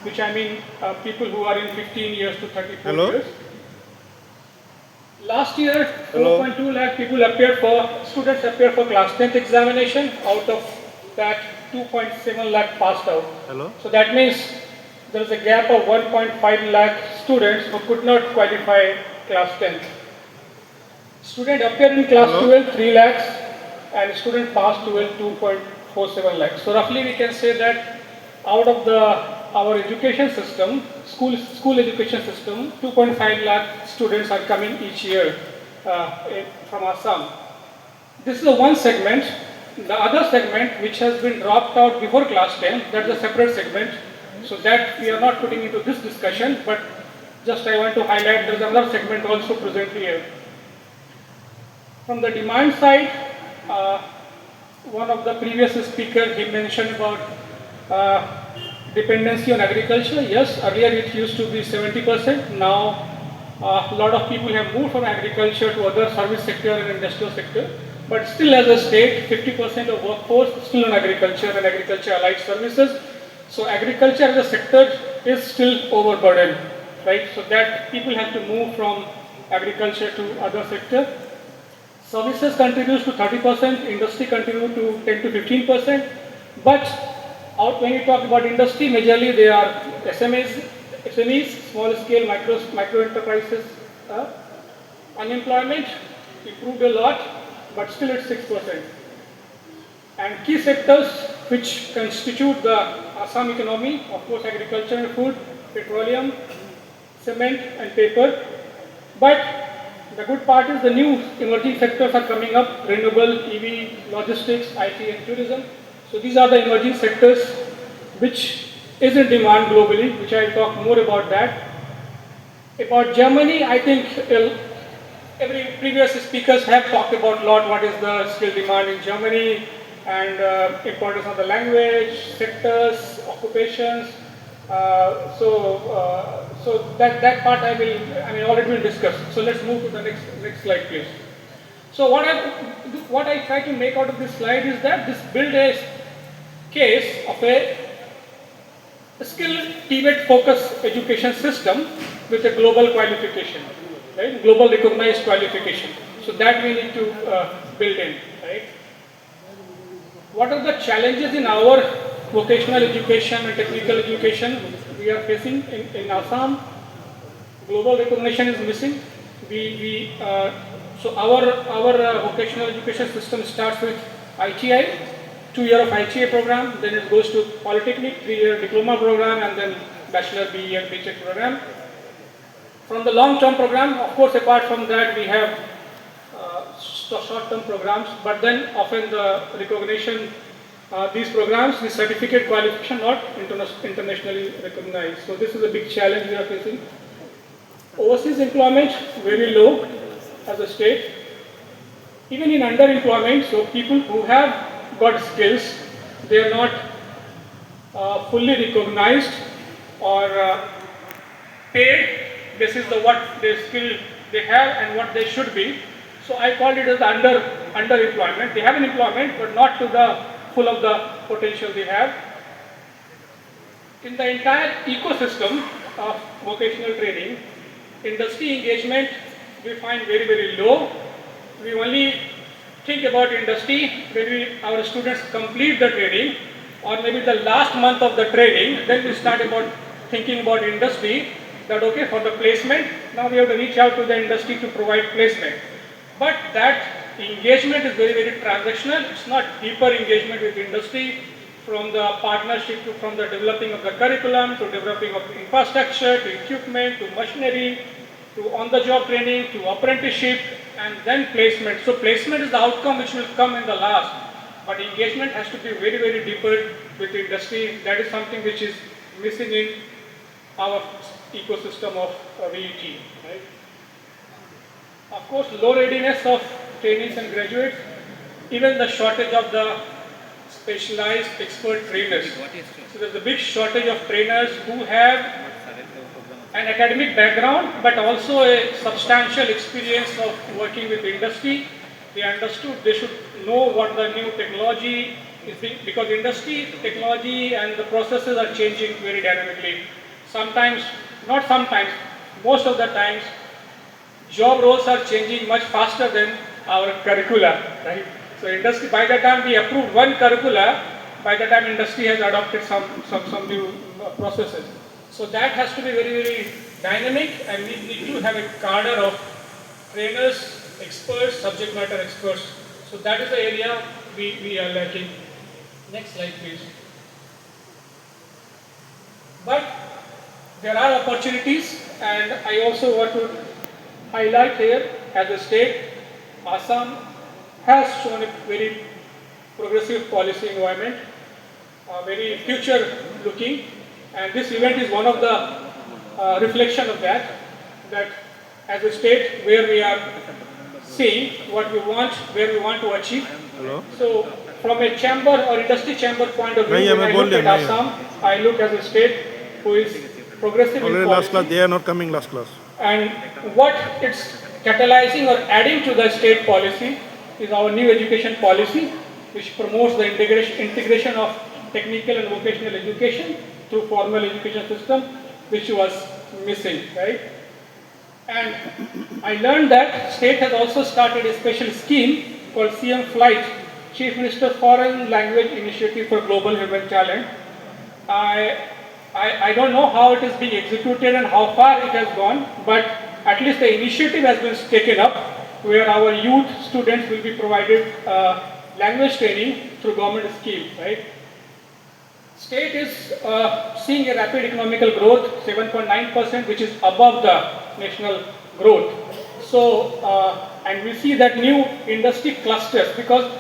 which I mean people who are in 15 years to 34 Hello? years. Last year, Hello? 4.2 lakh people appeared for, students appeared for class 10th examination. Out of that, 2.7 lakh passed out. Hello? So that means there is a gap of 1.5 lakh students who could not qualify class 10th. Student appeared in class Hello? 12, 3 lakhs, and student passed 12, 2.47 lakhs. So roughly we can say that out of our education system, school education system, 2.5 lakh students are coming each year from Assam. This is the one segment. The other segment, which has been dropped out before class 10, that's a separate segment. So that we are not putting into this discussion, but just I want to highlight there's another segment also present here. From the demand side, one of the previous speakers, he mentioned about dependency on agriculture. Yes, earlier it used to be 70%. Now, a lot of people have moved from agriculture to other service sector and industrial sector. But still as a state, 50% of workforce is still on agriculture and agriculture allied services. So agriculture as a sector is still overburdened, right? So that people have to move from agriculture to other sector. Services contributes to 30%, industry contributes to 10 to 15%. But when you talk about industry, majorly they are SMEs, small scale micro enterprises. Unemployment improved a lot, but still it's 6%. And key sectors which constitute the Assam economy, of course agriculture and food, petroleum, cement and paper. But the good part is the new emerging sectors are coming up: renewable, EV, logistics, IT and tourism. So these are the emerging sectors which is in demand globally, which I will talk more about that. About Germany, I think every previous speakers have talked about a lot what is the skill demand in Germany and importance of the language, sectors, occupations. So that part already been discussed. So let's move to the next slide, please. So what I try to make out of this slide is that this build a case of a skill TVET focused education system with a global qualification, right? Global recognized qualification. So that we need to build in, right? What are the challenges in our vocational education and technical education we are facing in Assam? Global recognition is missing. So our vocational education system starts with ITI, 2 year of ITI program, then it goes to Polytechnic, 3-year diploma program, and then Bachelor, BE and BTech program. From the long-term program, of course, apart from that, we have short-term programs, but then often the recognition, these programs, the certificate qualification not internationally recognized. So this is a big challenge we are facing. Overseas employment, very low as a state. Even in underemployment, so people who have got skills, they are not fully recognized or paid. This is what the skill they have and what they should be. So I call it as underemployment. They have an employment, but not to the full of the potential they have. In the entire ecosystem of vocational training, industry engagement we find very, very low. We only think about industry when our students complete the training, or maybe the last month of the training, then we start thinking about industry, that okay, for the placement, now we have to reach out to the industry to provide placement. But that engagement is very, very transactional. It's not deeper engagement with industry, from the partnership from the developing of the curriculum to developing of the infrastructure to equipment to machinery to on-the-job training to apprenticeship and then placement. So placement is the outcome which will come in the last, but engagement has to be very, very deeper with the industry. That is something which is missing in our ecosystem of VET. Right? Of course, low readiness of trainees and graduates, even the shortage of the specialized expert trainers. So there's a big shortage of trainers who have an academic background, but also a substantial experience of working with the industry. They understood, they should know what the new technology because industry, technology and the processes are changing very dynamically. Sometimes, not sometimes, most of the times, job roles are changing much faster than our curricula, right? So industry, by the time we approve one curricula, by the time industry has adopted some new processes. So that has to be very, very dynamic, and we need to have a cadre of trainers, experts, subject matter experts. So that is the area we are lacking. Next slide, please. But there are opportunities, and I also want to highlight here, as a state, Assam has shown a very progressive policy environment, very future looking, and this event is one of the reflection of that as a state where we are seeing what we want, where we want to achieve. Hello? So from a chamber or industry chamber point of view, Nahi, when I main look bol at liya, nahi. Assam, I look as a state who is progressive in Already last class, policy, they are not coming last class. and what it's catalyzing or adding to the state policy is our new education policy, which promotes the integration of technical and vocational education through formal education system, which was missing, right? And I learned that state has also started a special scheme called CM Flight, Chief Minister Foreign Language Initiative for Global Human Talent. I don't know how it is being executed and how far it has gone, but at least the initiative has been taken up, where our youth students will be provided language training through government schemes, right? State is seeing a rapid economical growth, 7.9%, which is above the national growth. So, and we see that new industry clusters, because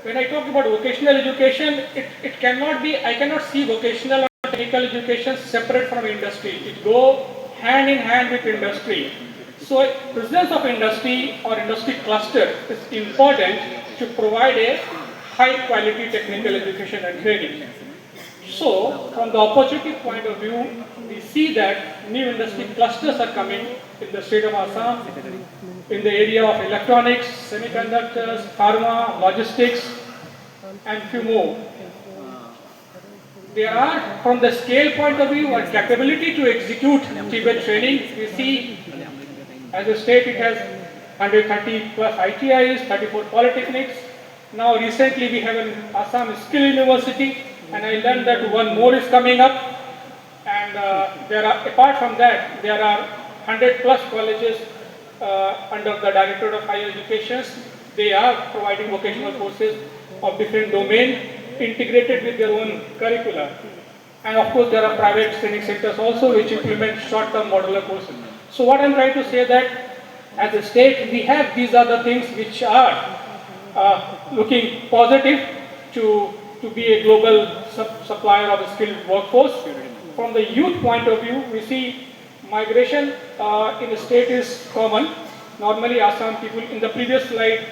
when I talk about vocational education, it cannot be, I cannot see vocational or technical education separate from industry. It go hand in hand with industry. So presence of industry or industry cluster is important to provide a high quality technical education and training. So from the opportunity point of view, we see that new industry clusters are coming in the state of Assam, in the area of electronics, semiconductors, pharma, logistics, and few more. There are, from the scale point of view, or capability to execute Tibet training, we see as a state it has 130 plus ITIs, 34 polytechnics. Now recently we have an Assam Skill University, and I learned that one more is coming up. And there are, apart from that, there are 100 plus colleges under the Directorate of Higher Education. They are providing vocational courses of different domain, integrated with their own curricula. And of course there are private training centers also which implement short-term modular courses. So what I'm trying to say that as a state we have these are the things which are looking positive to be a global supplier of a skilled workforce. From the youth point of view, we see migration in the state is common. Normally Assam people, in the previous slide,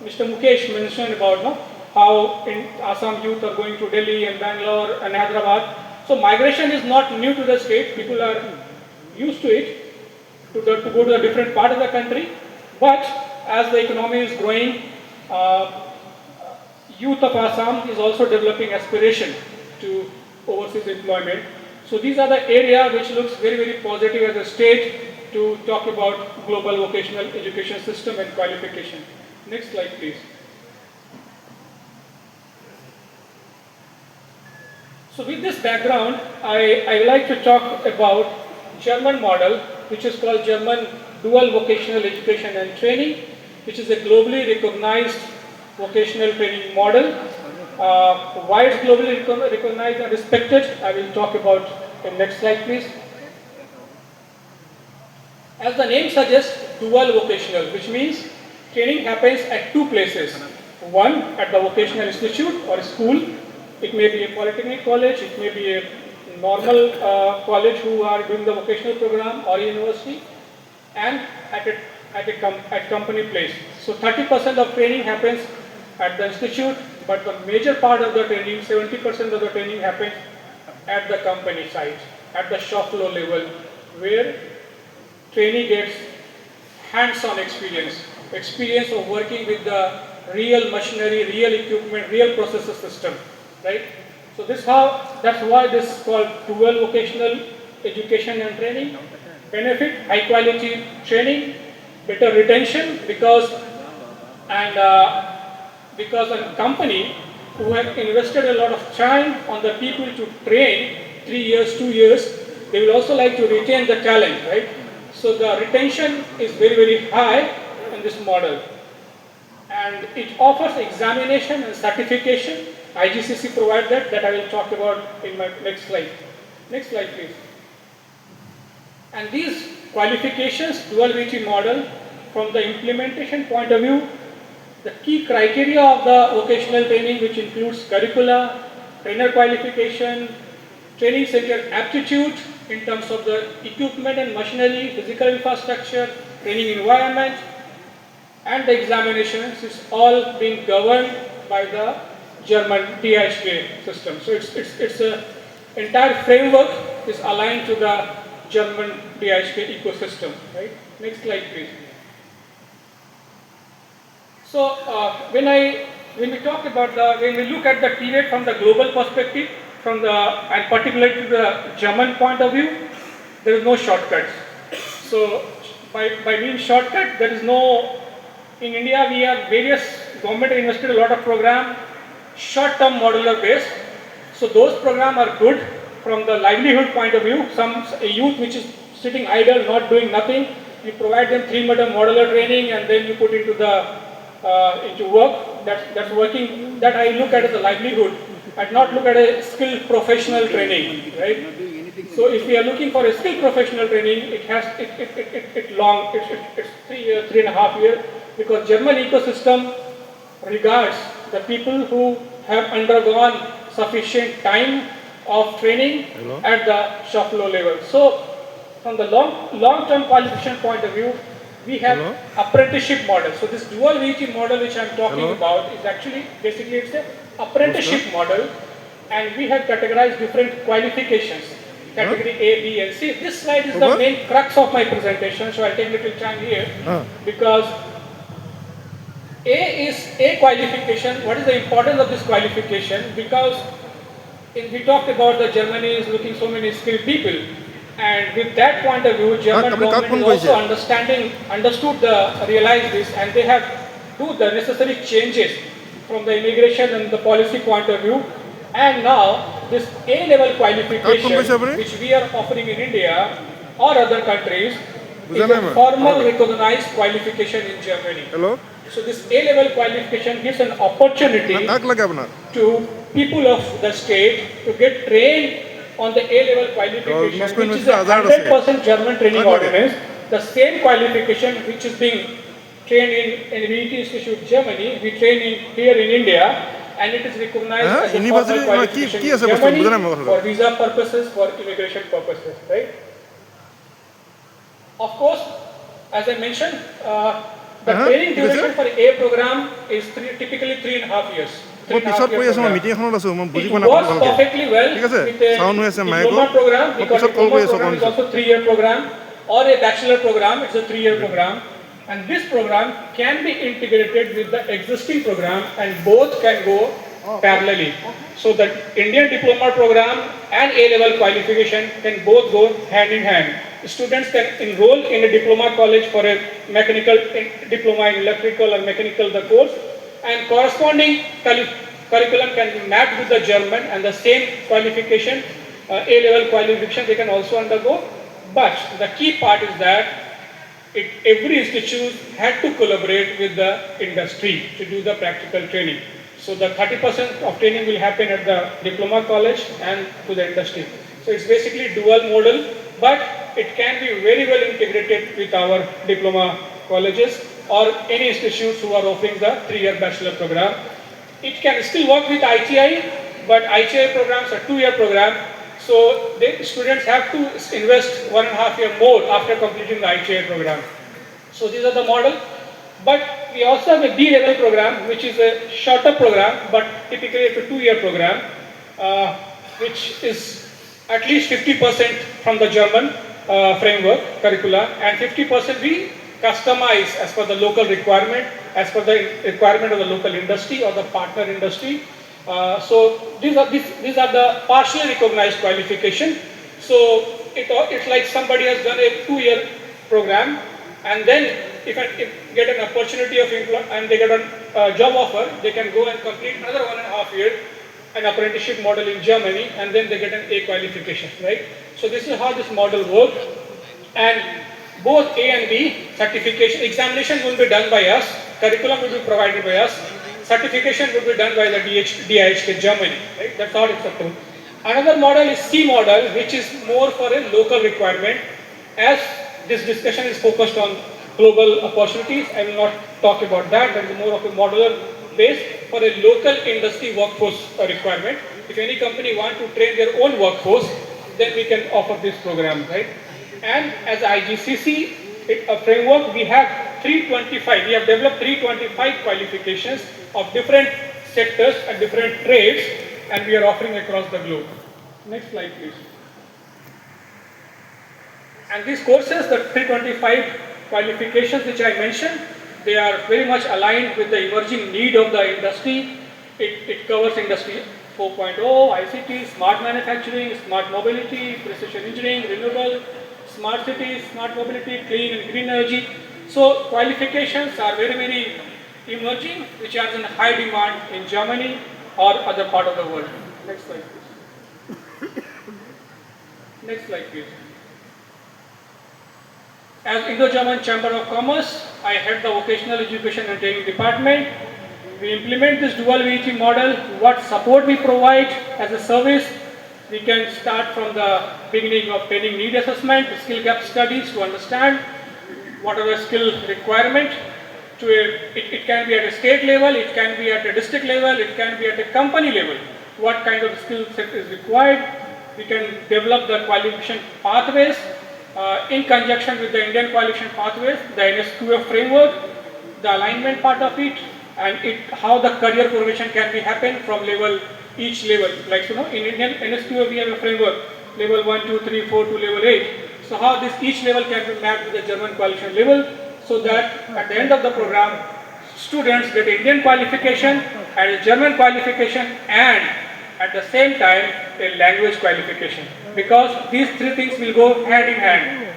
Mr. Mukesh mentioned about how in Assam youth are going to Delhi and Bangalore and Hyderabad. So migration is not new to the state. People are used to it, to go to a different part of the country. But as the economy is growing, youth of Assam is also developing aspiration to overseas employment. So these are the area which looks very, very positive as a state to talk about global vocational education system and qualification. Next slide, please. So with this background, I would like to talk about German model, which is called German Dual Vocational Education and Training, which is a globally recognized vocational training model. Why it's globally recognized and respected, I will talk about in next slide, please. As the name suggests, dual vocational, which means training happens at two places. One, at the vocational institute or school. It may be a polytechnic college, it may be a normal college who are doing the vocational program, or a university, and at company place. So 30% of training happens at the institute, but the major part of the training, 70% of the training happens at the company site, at the shop floor level, where trainee gets hands-on experience of working with the real machinery, real equipment, real processes system, right? So that's why this is called dual vocational education and training. Benefit, high quality training, better retention because a company who have invested a lot of time on the people to train 3 years, 2 years, they will also like to retain the talent, right? So the retention is very, very high in this model. And it offers examination and certification. IGCC provides that I will talk about in my next slide. Next slide, please. And these qualifications, dual VT model, from the implementation point of view, the key criteria of the vocational training, which includes curricula, trainer qualification, training center aptitude in terms of the equipment and machinery, physical infrastructure, training environment, and the examinations is all being governed by the German DHK system. So it's a entire framework is aligned to the German DHK ecosystem, right? Next slide, please. So when we talk about when we look at the period from the global perspective, and particularly to the German point of view, there is no shortcuts. So by means shortcut, there is no. In India, we have various government invested a lot of program, short-term modular based. So those programs are good from the livelihood point of view. A youth which is sitting idle, not doing nothing, you provide them 3-month modular training, and then you put into work. That's working. That I look at as a livelihood. I'd not look at a skilled professional training, right? So if we are looking for a skilled professional training, it's long. It's 3 years, 3.5 years, because German ecosystem regards the people who have undergone sufficient time of training at the shop floor level. So from the long-term qualification point of view, we have apprenticeship model. So this dual VT model which I'm talking about is actually basically it's an apprenticeship model, and we have categorized different qualifications, category A, B, and C. This slide is the main crux of my presentation, so I'll take a little time here because A qualification. What is the importance of this qualification? Because we talked about the Germany is looking so many skilled people. And with that point of view, German government is also realized this, and they have do the necessary changes from the immigration and the policy point of view. And now this A-level qualification, which we are offering in India or other countries, is a formal recognized qualification in Germany. So this A-level qualification gives an opportunity to people of the state to get trained on the A-level qualification, which is a 100% German training ordinance. The same qualification which is being trained in VT Institute Germany, we train here in India, and it is recognized as a formal qualification in Germany for visa purposes, for immigration purposes, right? Of course, as I mentioned, the training duration for A program is typically 3.5 years. It works perfectly well with a diploma program, because diploma program is also 3-year program, or a bachelor program, it's a 3-year program. And this program can be integrated with the existing program, and both can go parallelly. So the Indian diploma program and A-level qualification can both go hand in hand. Students can enroll in a diploma college for a mechanical diploma in electrical or mechanical the course, and corresponding curriculum can be mapped with the German, and the same qualification, A-level qualification, they can also undergo. But the key part is that every institute had to collaborate with the industry to do the practical training. So the 30% of training will happen at the diploma college and to the industry. So it's basically dual model, but it can be very well integrated with our diploma colleges or any institutes who are offering the 3-year bachelor program. It can still work with ITI, but ITI programs are 2-year program. So the students have to invest 1.5 years more after completing the ITI program. So these are the model. But we also have a B-level program, which is a shorter program, but typically it's a 2-year program, which is at least 50% from the German framework curricula, and 50% we customize as per the local requirement. as per the requirement of the local industry or the partner industry. So these are the partially recognized qualification. So it's like somebody has done a 2-year program, and then if get an opportunity of and they get a job offer, they can go and complete another 1.5 year an apprenticeship model in Germany, and then they get an A qualification, right? So this is how this model works, and both A and B certification examination will be done by us, curriculum will be provided by us, certification will be done by the DIHK Germany, right? That's all acceptable. Another model is C model, which is more for a local requirement. As this discussion is focused on global opportunities, I will not talk about that. That is more of a modular base for a local industry workforce requirement. If any company want to train their own workforce, then we can offer this program, right? And as IGCC a framework, we have 325. We have developed 325 qualifications of different sectors and different trades, and we are offering across the globe. Next slide, please. And these courses, the 325 qualifications which I mentioned, they are very much aligned with the emerging need of the industry. It covers industry 4.0, ICT, smart manufacturing, smart mobility, precision engineering, renewable, smart cities, smart mobility, clean and green energy. So qualifications are very, very emerging, which are in high demand in Germany or other part of the world. Next slide, please. Next slide, please. As Indo-German Chamber of Commerce, I head the Vocational Education and Training Department. We implement this dual VET model. What support we provide as a service, we can start from the beginning of training need assessment, skill gap studies to understand what are the skill requirement. It can be at a state level, it can be at a district level, it can be at a company level. What kind of skill set is required? We can develop the qualification pathways in conjunction with the Indian qualification pathways, the NSQF framework, the alignment part of it, and how the career progression can be happen from each level. Like in Indian NSQF we have a framework, level 1, 2, 3, 4 to level 8. So how each level can be mapped with the German qualification level, so that at the end of the program, students get Indian qualification and a German qualification, and at the same time a language qualification, because these three things will go hand in hand.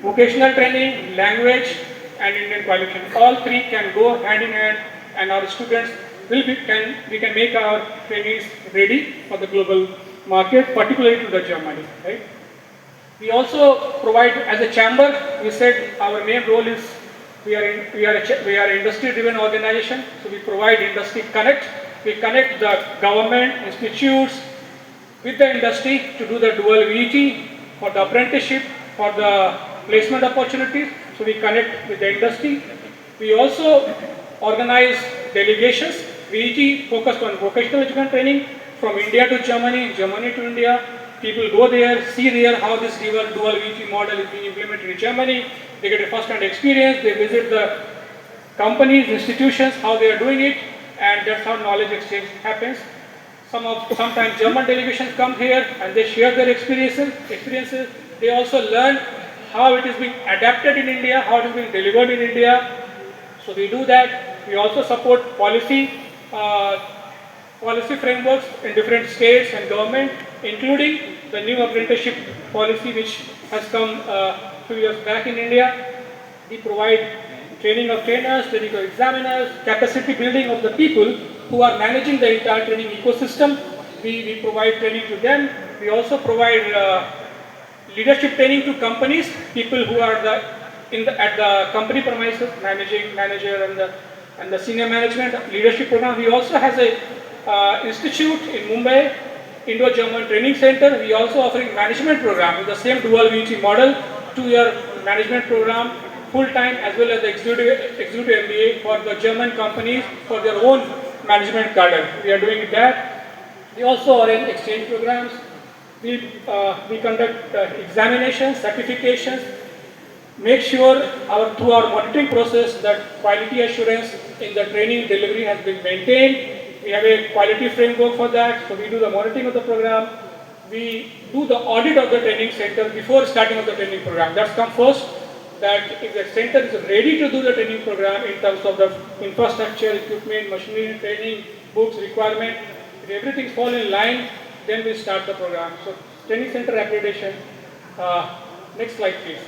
Vocational training, language and Indian qualification, all three can go hand in hand, and our students we can make our trainees ready for the global market, particularly to the Germany, right? We also provide, as a chamber, we said our main role is we are industry-driven organization, so we provide industry connect. We connect the government, institutes with the industry to do the dual VET for the apprenticeship, for the placement opportunities. So we connect with the industry. We also organize delegations, VET focused on vocational education training from India to Germany, Germany to India. People go there, see there how this dual VET model is being implemented in Germany. They get a first-hand experience. They visit the companies, institutions, how they are doing it, and that's how knowledge exchange happens. Sometimes German delegations come here and they share their experiences. They also learn how it is being adapted in India, how it is being delivered in India. So we do that. We also support policy frameworks in different states and government, including the new apprenticeship policy which has come a few years back in India. We provide training of trainers, training of examiners, capacity building of the people who are managing the entire training ecosystem. We provide training to them. We also provide leadership training to companies, people who are at the company premises, manager and the senior management leadership program. We also has a institute in Mumbai, Indo-German Training Center. We also offering management program with the same dual VET model, 2-year management program, full-time as well as the executive MBA for the German companies for their own management cadre. We are doing that. We also arrange exchange programs. We conduct examinations, certifications, make sure through our monitoring process that quality assurance in the training delivery has been maintained. We have a quality framework for that, so we do the monitoring of the program. We do the audit of the training center before starting of the training program. That's come first. that if the center is ready to do the training program in terms of the infrastructure, equipment, machinery, training, books, requirement, if everything falls in line, then we start the program. So training center accreditation. Next slide, please.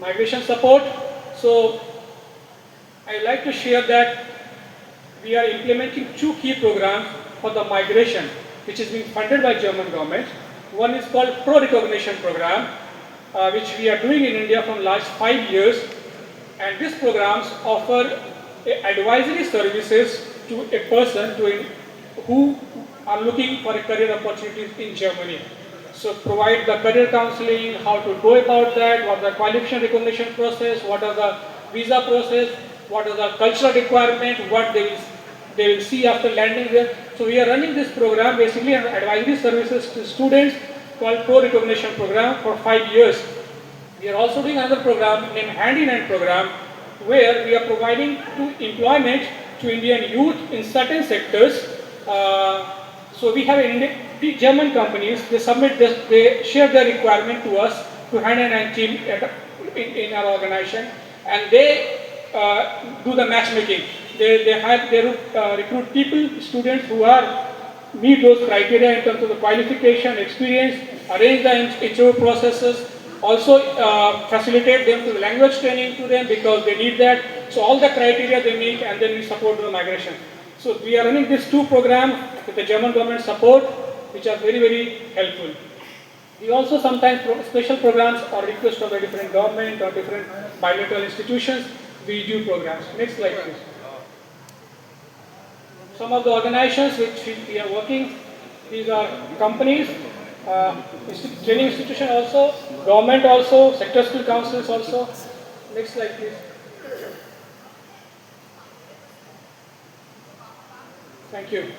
Migration support. So I like to share that we are implementing two key programs for the migration, which is being funded by German government. One is called Pro Recognition Program, which we are doing in India from last 5 years. And these programs offer advisory services to a person who are looking for a career opportunities in Germany. So provide the career counseling, how to go about that, what the qualification recognition process, what are the visa process, what are the cultural requirement, what they will see after landing there. So we are running this program basically as advisory services to students called Pro Recognition Program for 5 years. We are also doing another program named Hand in Hand Program, where we are providing employment to Indian youth in certain sectors. So we have the German companies, they share their requirement to us, to Hand in Hand team in our organization, and they do the matchmaking. They recruit people, students who meet those criteria in terms of the qualification, experience, arrange the interview processes, also facilitate them to the language training to them because they need that. So all the criteria they meet, and then we support the migration. So we are running these two programs with the German government support, which are very, very helpful. We also sometimes special programs or requests from the different government or different bilateral institutions, we do programs. Next slide, please. Some of the organizations which we are working, these are companies, training institution also, government also, sector skill councils also. Next slide, please. Thank you.